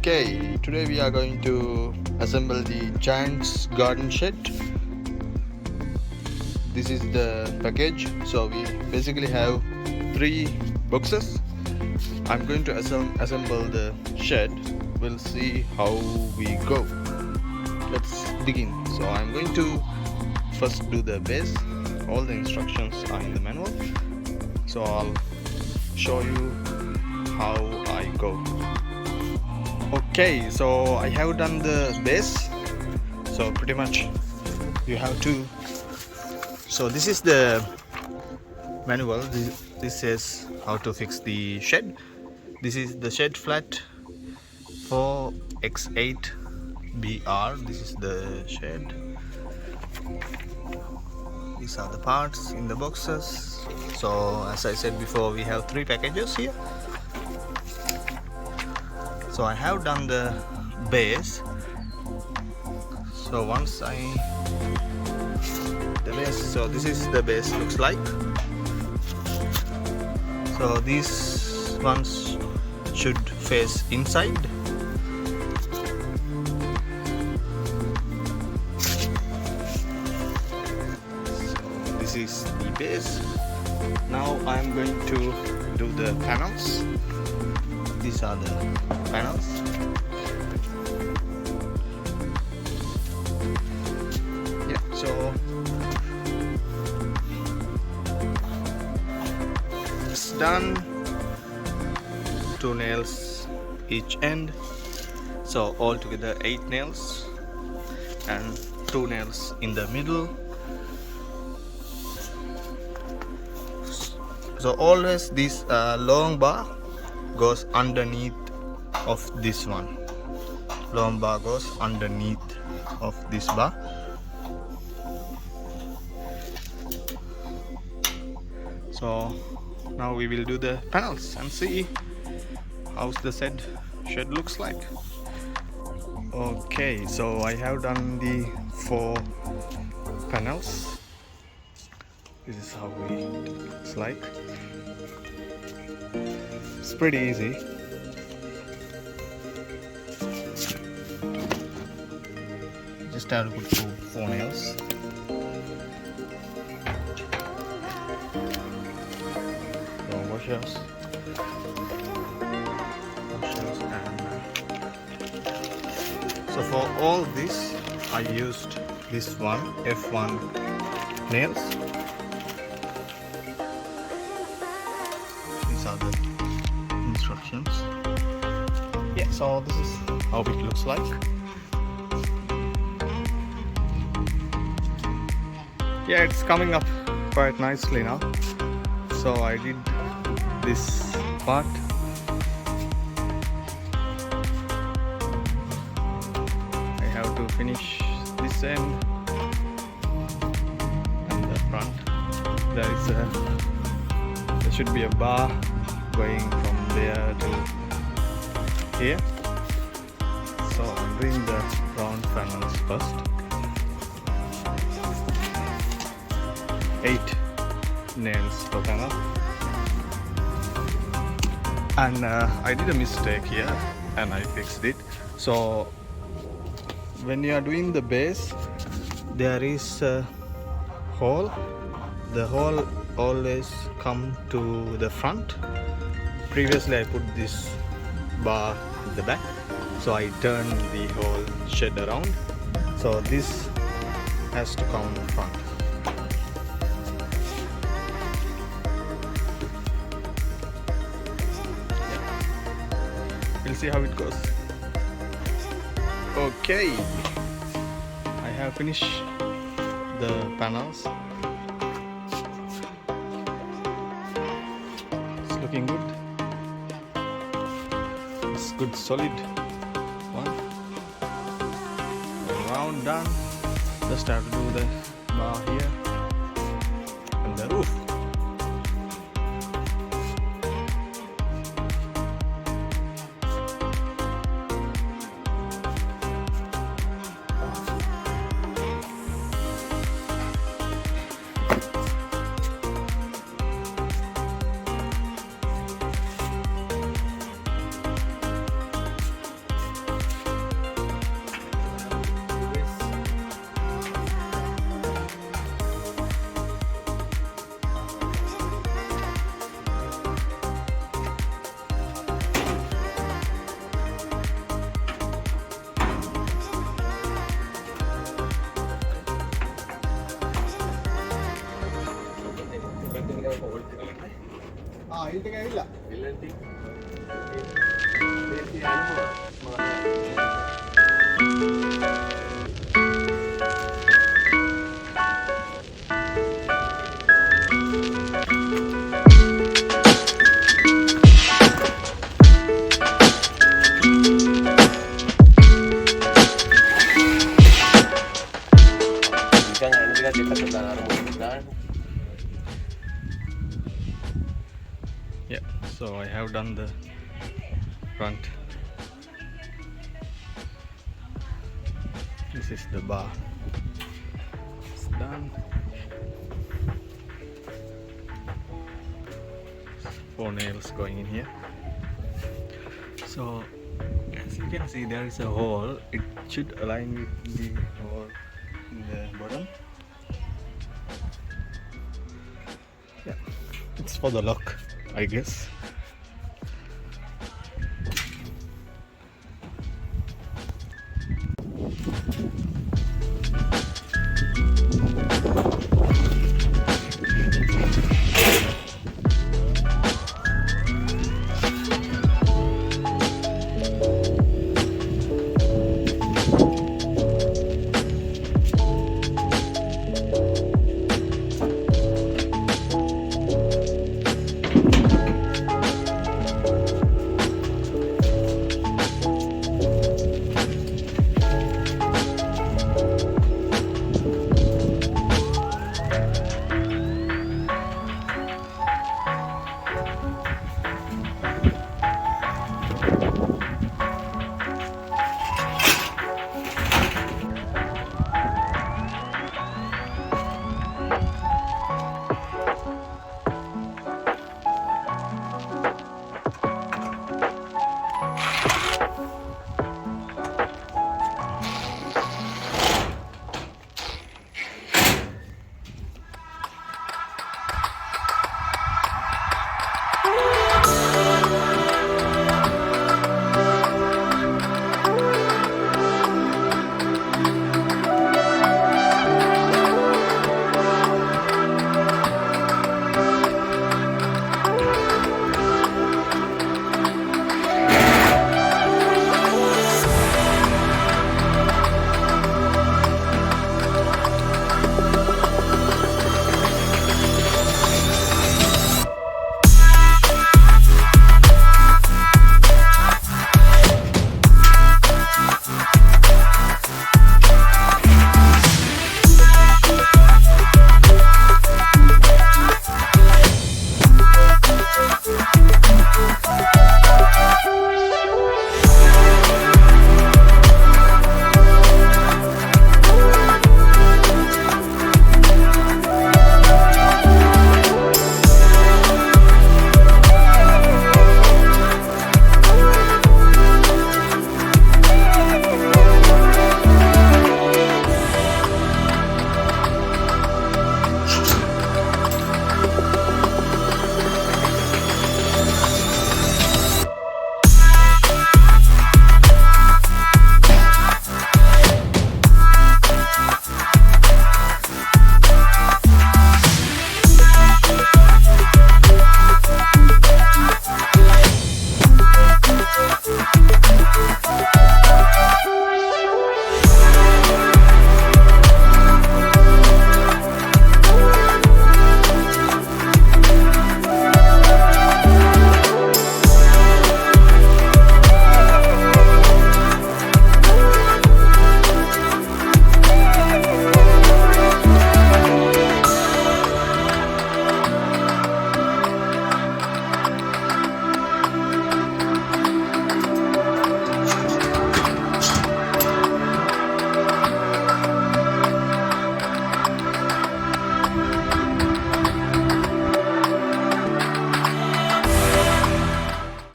Okay, today we are going to assemble the Giantz garden shed. This is the package. So we basically have 3 boxes. I'm going to assemble the shed. We'll see how we go. Let's begin. So I'm going to first do the base. All the instructions are in the manual. So I'll show you how I go. Okay, so I have done the base. So pretty much you have to. So this is the manual. This says how to fix the shed. This is the shed flat 4x8BR. This is the shed. These are the parts in the boxes. So as I said before, we have 3 packages here. So I have done the base. So once so this is the base looks like. So these ones should face inside. So this is the base. Now I'm going to do the panels. These are the panels. Yeah, so it's done. 2 nails each end. So altogether 8 nails and 2 nails in the middle. So always this long bar goes underneath of this one. Long bar goes underneath of this bar. So now we will do the panels and see how the shed looks like. Okay, so I have done the 4 panels. This is how it looks like. It's pretty easy. Just have to put 4 nails. So washers and so for all this I used this one F1 nails. These are the instructions. Yeah, so this is how it looks like. Yeah, it's coming up quite nicely now. So I did this part. I have to finish this end and the front. There should be a bar going from there to here. So I'm doing the round panels first. 8 nails per panel. And I did a mistake here and I fixed it. So when you are doing the base, there is a hole. The hole always come to the front. Previously I put this bar at the back, so I turned the whole shed around. So this has to come in front. We'll see how it goes. Okay, I have finished the panels. It's looking good. It's good solid one. Round done. Just have to do the bar here and the roof. Yeah, so I have done the front. This is the bar. It's done. 4 nails going in here. So as you can see, there is a hole. It should align with the hole in the bottom. Yeah, it's for the lock, I guess.